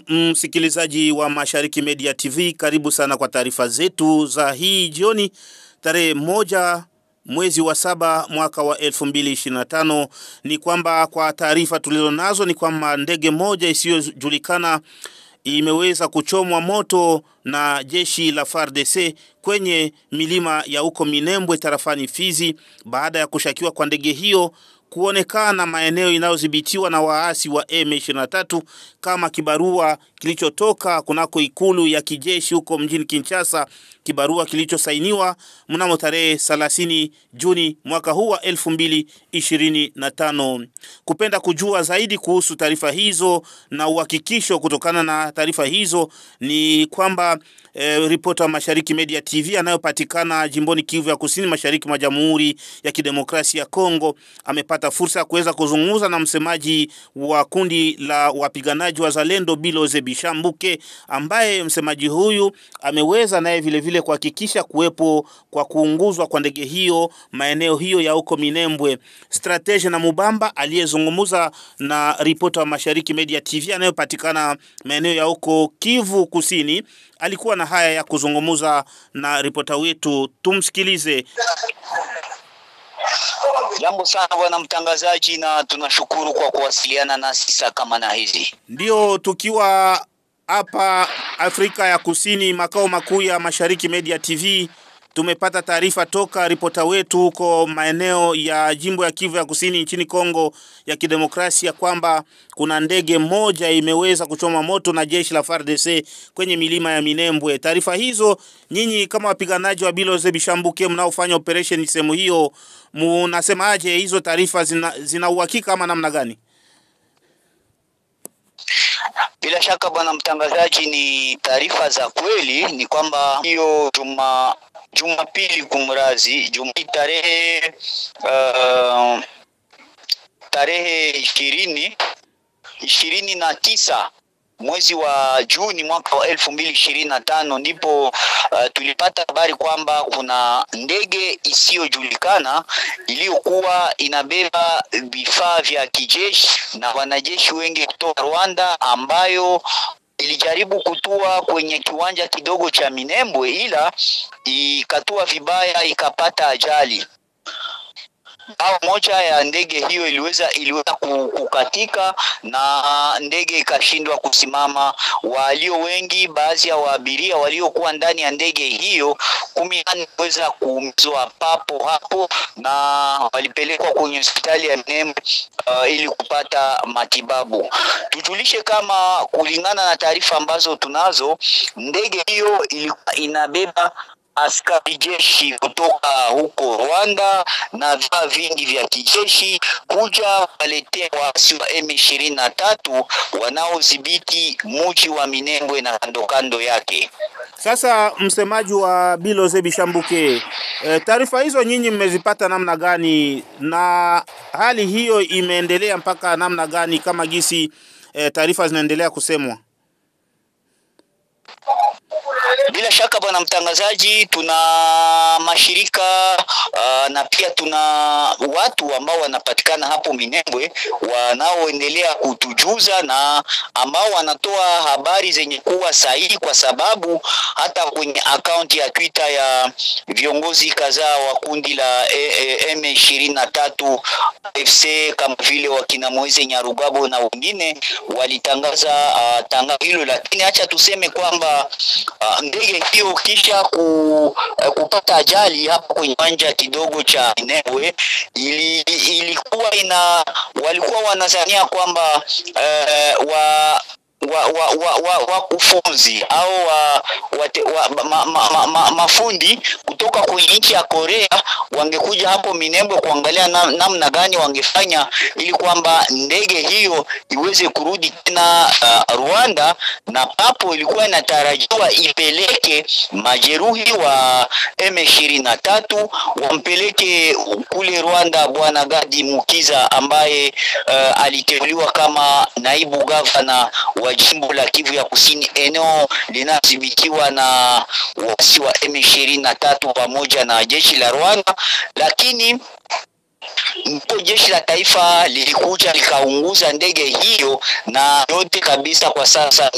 Msikilizaji wa Mashariki Media TV, karibu sana kwa taarifa zetu za hii jioni tarehe 1 mwezi wa 7 mwaka wa 2025. Ni kwamba kwa taarifa tulizonazo ni kwamba ndege moja isiyojulikana imeweza kuchomwa moto na jeshi la FARDC kwenye milima ya huko Minembwe tarafani Fizi, baada ya kushakiwa kwa ndege hiyo kuonekana maeneo inayodhibitiwa na waasi wa M23, kama kibarua kilichotoka kunako ikulu ya kijeshi huko mjini Kinshasa, kibarua kilichosainiwa mnamo tarehe 30 Juni mwaka huu wa 2025. Kupenda kujua zaidi kuhusu taarifa hizo na uhakikisho kutokana na taarifa hizo, ni kwamba ripota wa Mashariki Media TV anayopatikana jimboni Kivu ya Kusini, mashariki mwa Jamhuri ya Kidemokrasia ya Kongo, amepata fursa ya kuweza kuzungumza na msemaji wa kundi la wapiganaji wa Zalendo Biloze Bishambuke, ambaye msemaji huyu ameweza naye vile vile kuhakikisha kuwepo kwa kuunguzwa kwa ndege hiyo maeneo hiyo ya huko Minembwe. Strategia na Mubamba aliyezungumza na ripota wa Mashariki Media TV anayopatikana maeneo ya huko Kivu Kusini alikuwa na haya ya kuzungumza na ripota wetu. Tumsikilize. Jambo sana bwana mtangazaji, na tunashukuru kwa kuwasiliana nasi saa kama na hizi. Ndio, tukiwa hapa Afrika ya Kusini, makao makuu ya Mashariki Media TV, tumepata taarifa toka ripota wetu huko maeneo ya jimbo ya Kivu ya Kusini nchini Kongo ya Kidemokrasia kwamba kuna ndege moja imeweza kuchoma moto na jeshi la FARDC kwenye milima ya Minembwe. Taarifa hizo, nyinyi kama wapiganaji wa Biloze Bishambuke mnaofanya operation sehemu hiyo, mnasemaje? Hizo taarifa zina uhakika ama namna gani? Bila shaka bwana mtangazaji, ni taarifa za kweli. Ni kwamba hiyo Jumapili kumrazi tarehe 29 mwezi wa Juni mwaka wa 2025 ndipo tulipata habari kwamba kuna ndege isiyojulikana iliyokuwa inabeba vifaa vya kijeshi na wanajeshi wengi kutoka Rwanda, ambayo ilijaribu kutua kwenye kiwanja kidogo cha Minembwe, ila ikatua vibaya, ikapata ajali. Moja ya ndege hiyo iliweza kukatika na ndege ikashindwa kusimama. Walio wengi, baadhi ya waabiria waliokuwa ndani ya ndege hiyo 10 waliweza kuumizwa papo hapo na walipelekwa kwenye hospitali ya Minembwe ili kupata matibabu. Tujulishe kama kulingana na taarifa ambazo tunazo, ndege hiyo ilikuwa inabeba askari jeshi kutoka huko Rwanda na vifaa vingi vya kijeshi kuja waletea waasi wa M23 wanaodhibiti mji wa Minembwe na kando yake. Sasa msemaji wa Biloze Bishambuke, taarifa hizo nyinyi mmezipata namna gani, na hali hiyo imeendelea mpaka namna gani kama gisi taarifa zinaendelea kusemwa? Bila shaka bwana mtangazaji, tuna mashirika na pia tuna watu ambao wanapatikana hapo Minembwe wanaoendelea kutujuza na ambao wanatoa habari zenye kuwa sahihi, kwa sababu hata kwenye account ya Twitter ya viongozi kadhaa wa kundi la M23 FC kama vile wakina Moise Nyarugabo na wengine walitangaza tangazo hilo. Lakini acha tuseme kwamba ndege hiyo kisha kupata ajali hapa kwenye kiwanja kidogo cha Minembwe, walikuwa wanazania kwamba wakufunzi au mafundi kutoka kwenye nchi ya Korea wangekuja hapo Minembwe kuangalia namna gani wangefanya ili kwamba ndege hiyo iweze kurudi tena Rwanda, na papo ilikuwa inatarajiwa ipeleke majeruhi wa M23 wampeleke kule Rwanda bwana Gadi Mukiza, ambaye aliteuliwa kama naibu gavana wa jimbo la Kivu ya Kusini, eneo linadhibitiwa na waasi wa M23 pamoja na jeshi la Rwanda. Lakini ndipo jeshi la taifa lilikuja likaunguza ndege hiyo, na yote kabisa kwa sasa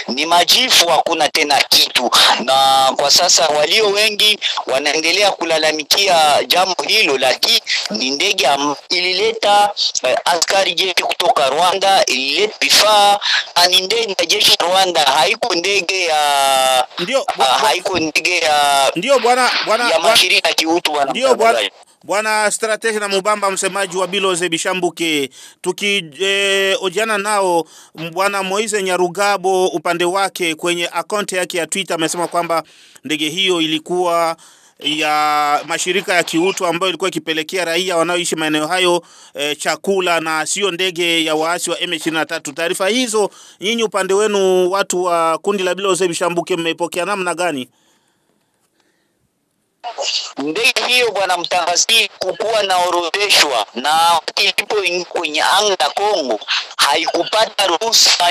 ni majifu, hakuna tena kitu. Na kwa sasa walio wengi wanaendelea kulalamikia jambo hilo, lakini ni ndege ilileta askari jeshi kutoka Rwanda, ilileta vifaa, ni ndege ya jeshi la Rwanda, haiko ndege ya mashirika ya kiutu. Bwana Stratege na Mubamba, msemaji wa Biloze Bishambuke, tukiojana nao Bwana Moise Nyarugabo upande wake kwenye akaunti yake ya Twitter amesema kwamba ndege hiyo ilikuwa ya mashirika ya kiutu ambayo ilikuwa ikipelekea raia wanaoishi maeneo hayo chakula na sio ndege ya waasi wa M23. Taarifa hizo nyinyi upande wenu watu wa kundi la Biloze Bishambuke mmepokea namna gani? Ndege hiyo bwana mtangazaji, kukuwa na orodheshwa na ilipo kwenye anga ya Kongo haikupata ruhusa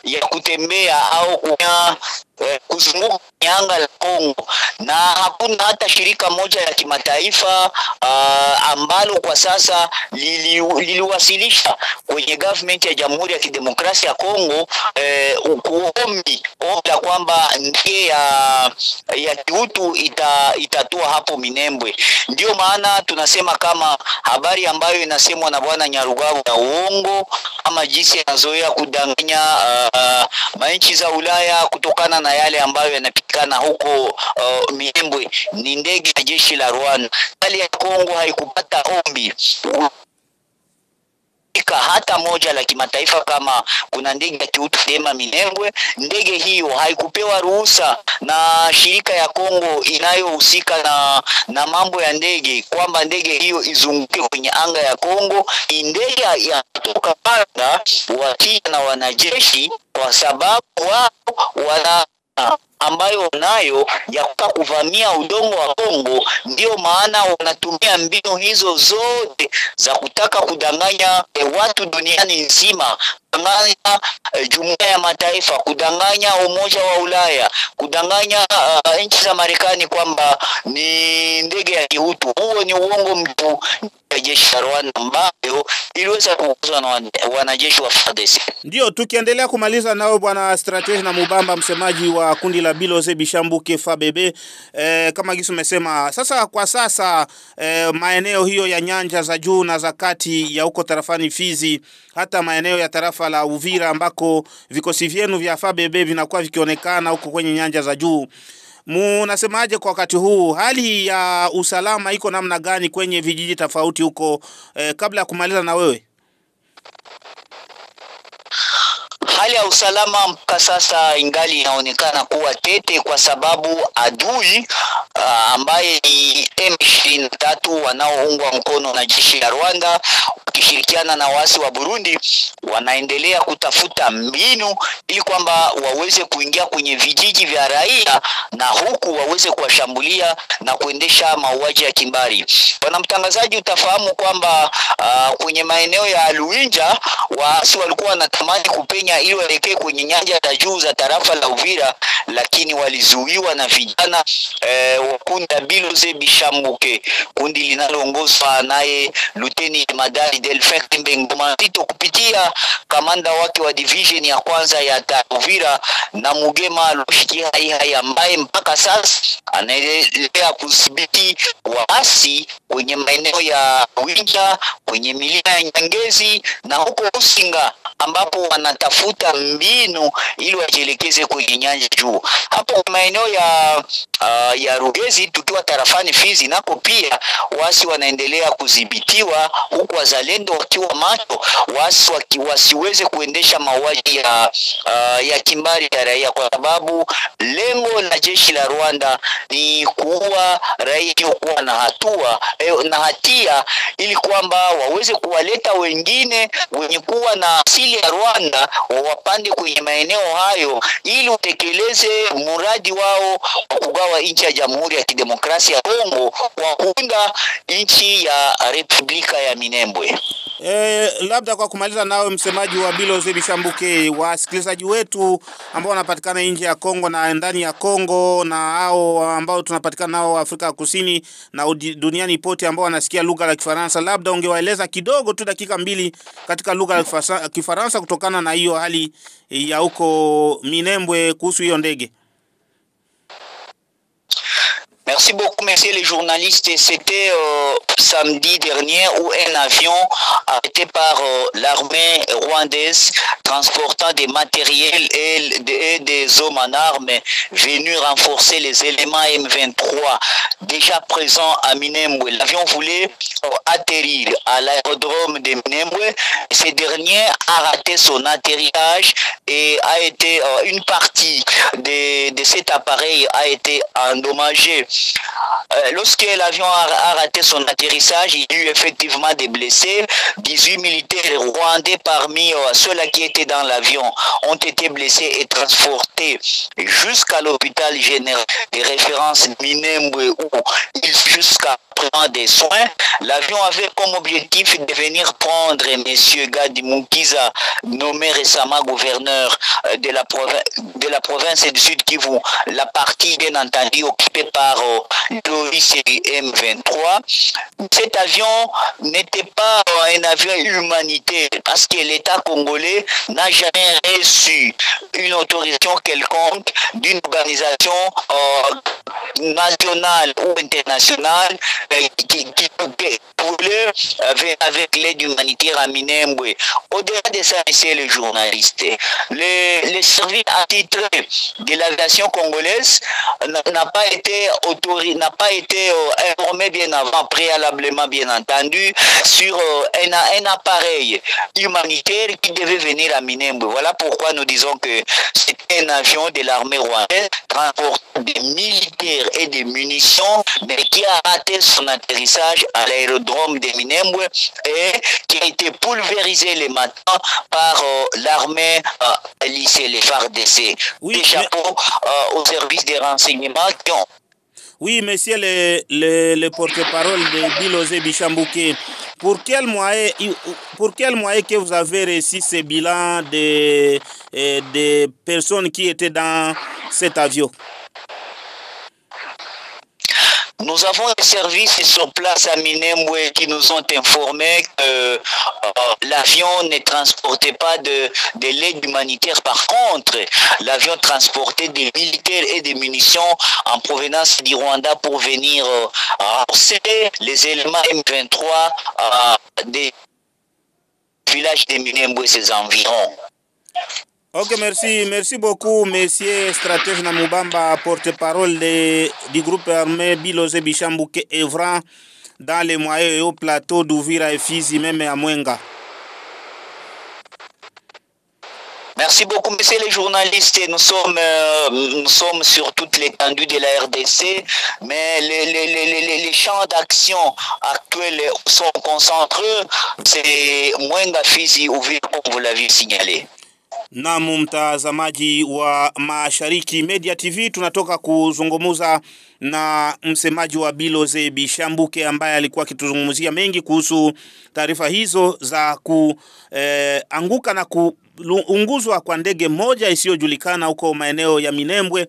ya kutembea au kuzunguka kwenye anga la Kongo, na hakuna hata shirika moja la kimataifa ambalo kwa sasa liliwasilisha kwenye government ya Jamhuri ya Kidemokrasia ya Kongo kuombi kwamba ndege ya kiutu itatua hapo Minembwe. Ndio maana tunasema kama habari ambayo inasemwa na bwana Nyarugabo ya uongo, ama jinsi anazoea kudanganya manchi za Ulaya kutokana na yale ambayo yanapikana huko Minembwe, ni ndege ya jeshi la Rwanda. Hali ya Kongo haikupata ombi hata moja la kimataifa kama kuna ndege ya kiutu dema Minembwe. Ndege hiyo haikupewa ruhusa na shirika ya Kongo inayohusika na mambo ya ndege kwamba ndege hiyo izunguke kwenye anga ya Kongo. Ndege ya kutoka Rwanda watia na wanajeshi kwa sababu wao wana ambayo nayo ya kuvamia udongo wa Kongo. Ndio maana wanatumia mbinu hizo zote za kutaka kudanganya watu duniani nzima, kudanganya Jumuiya ya Mataifa, kudanganya Umoja wa Ulaya, kudanganya nchi za Marekani kwamba ni ndege ya kiutu. Huo ni uongo mtu ya jeshi la Rwanda ambayo iliweza kuongozwa na wanajeshi wa FARDC. Ndio tukiendelea kumaliza nao Bwana Stratege na Mubamba, msemaji wa kundi la Biloze Bishambuke FABB, kama gisu umesema sasa kwa sasa maeneo hiyo ya nyanja za juu na za kati ya huko tarafani Fizi, hata maeneo ya tarafa la Uvira ambako vikosi vyenu vya FABB vinakuwa vikionekana huko kwenye nyanja za juu, munasemaje kwa wakati huu? Hali ya usalama iko namna gani kwenye vijiji tofauti huko, kabla ya kumaliza na wewe? Hali ya usalama mpaka sasa ingali inaonekana kuwa tete, kwa sababu adui ambaye ni M23 wanaoungwa mkono na jeshi la Rwanda wakishirikiana na waasi wa Burundi wanaendelea kutafuta mbinu ili kwamba waweze kuingia kwenye vijiji vya raia na huku waweze kuwashambulia na kuendesha mauaji ya kimbari. Bwana mtangazaji, utafahamu kwamba kwenye maeneo ya Luinja waasi walikuwa wanatamani kupenya ili waelekee kwenye nyanja za juu za tarafa la Uvira, lakini walizuiwa na vijana wa kundi la Biloze Bishambuke, kundi linaloongozwa naye Luteni Madari Delphin Ngoma Tito kupitia kamanda wake wa division ya kwanza ya Uvira na Mugema Loshiki Hai ambaye mpaka sasa anaendelea kudhibiti waasi kwenye maeneo ya Winja, kwenye milima ya Nyangezi na huko Usinga, ambapo wanatafuta mbinu ili wajielekeze kwenye nyanja juu. Hapo maeneo ya Rugezi tukiwa tarafani Fizi nako pia waasi wanaendelea kudhibitiwa, huku wazalendo wakiwa macho waasi wasiweze kuendesha mauaji ya kimbari ya raia, kwa sababu lengo la jeshi la Rwanda ni kuua raia kuwa na hatia ili kwamba waweze kuwaleta wengine wenye kuwa na asili ya Rwanda wapande kwenye maeneo hayo ili utekeleze muradi wao wa kugawa wa nchi ya Jamhuri ya Kidemokrasia ya Kongo kwa kuunda nchi ya Republika ya Minembwe. Labda kwa kumaliza, nawe msemaji wa Biloze Bishambuke, wasikilizaji wetu ambao wanapatikana nje ya Kongo na ndani ya Kongo na hao ambao tunapatikana nao Afrika Kusini na duniani pote ambao wanasikia lugha la Kifaransa, labda ungewaeleza kidogo tu dakika mbili katika lugha ya Kifaransa kutokana na hiyo hali ya huko Minembwe kuhusu hiyo ndege. Merci beaucoup, messieurs les journalistes. C'était samedi dernier où un avion arrêté par l'armée rwandaise transportant des matériels et des hommes en armes venus renforcer les éléments M23 déjà présents à Minembwe. L'avion voulait atterrir à l'aérodrome de Minembwe. Ce dernier a raté son atterrissage et a été une partie de cet appareil a été endommagée. Lorsque l'avion a raté son atterrissage, il y a eu effectivement des blessés. 18 militaires rwandais parmi ceux-là qui étaient dans l'avion ont été blessés et transportés jusqu'à l'hôpital général de référence Minembwe où ils jusqu'à prendre des soins. L'avion avait comme objectif de venir prendre M. Gadi Mukiza, nommé récemment gouverneur de la province du Sud Kivu, la partie bien entendu occupée par série M23. Cet avion n'était pas un avion humanitaire parce que l'État congolais n'a jamais reçu une autorisation quelconque d'une organisation nationale ou internationale qui voulait avec l'aide humanitaire à Minembwe. Au-delà de ça, messieurs les journalistes, les services attitrés de l'aviation congolaise n'a pas été informé bien avant, préalablement bien entendu, sur un appareil humanitaire qui devait venir à Minembwe. Voilà pourquoi nous disons que c'était un avion de l'armée rwandaise transportant des militaires et des munitions, mais qui a raté son atterrissage à l'aérodrome de Minembwe et qui a été pulvérisé le matin par l'armée lycée, les FARDC. Oui, des chapeaux au service des renseignements qui ont... Oui, monsieur le porte-parole de Biloze Bishambuke, pour quel moyen que vous avez reçu ce bilan de personnes qui étaient dans cet avion? Nous avons des services sur place à Minembwe qui nous ont informé que l'avion ne transportait pas de l'aide humanitaire. Par contre, l'avion transportait des militaires et des munitions en provenance du Rwanda pour venir renforcer les éléments M23 des villages de Minembwe et ses environs. Ok, merci beaucoup, monsieur Stratège Namubamba, porte-parole du groupe armé Biloze Bishambuke œuvrant dans les moyens et au plateau d'Uvira et Fizi, même à Mwenga. Merci beaucoup, messieurs les journalistes. Nous sommes sur toute l'étendue de la RDC, mais les champs d'action actuels sont concentrés. C'est Mwenga, Fizi, Uvira, comme vous l'avez signalé. Na mtazamaji wa Mashariki Media TV, tunatoka kuzungumuza na msemaji wa Biloze Bishambuke ambaye alikuwa akituzungumzia mengi kuhusu taarifa hizo za kuanguka na kuunguzwa kwa ndege moja isiyojulikana huko maeneo ya Minembwe,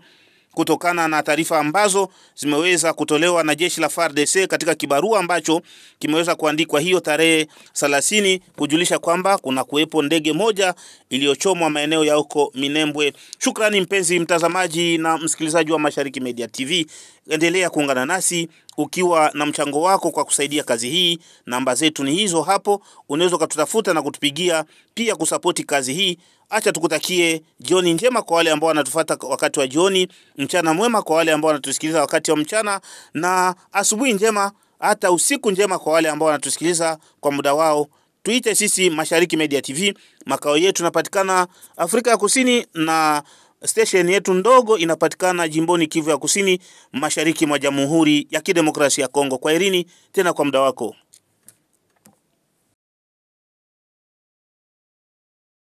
kutokana na taarifa ambazo zimeweza kutolewa na jeshi la FARDC katika kibarua ambacho kimeweza kuandikwa hiyo tarehe 30 kujulisha kwamba kuna kuwepo ndege moja iliyochomwa maeneo ya huko Minembwe. Shukrani mpenzi mtazamaji na msikilizaji wa Mashariki Media TV. Endelea kuungana nasi ukiwa na mchango wako kwa kusaidia kazi hii. Namba zetu ni hizo hapo, unaweza kututafuta na kutupigia pia kusapoti kazi hii. Acha tukutakie jioni njema kwa wale ambao wanatufuata wakati wa jioni, mchana mwema kwa wale ambao wanatusikiliza wakati wa mchana, na asubuhi njema hata usiku njema kwa wale ambao wanatusikiliza kwa muda wao. Tuite sisi Mashariki Media TV. Makao yetu tunapatikana Afrika ya Kusini na station yetu ndogo inapatikana jimboni Kivu ya Kusini, mashariki mwa Jamhuri ya Kidemokrasia ya Kongo. Kwaherini tena kwa muda wako.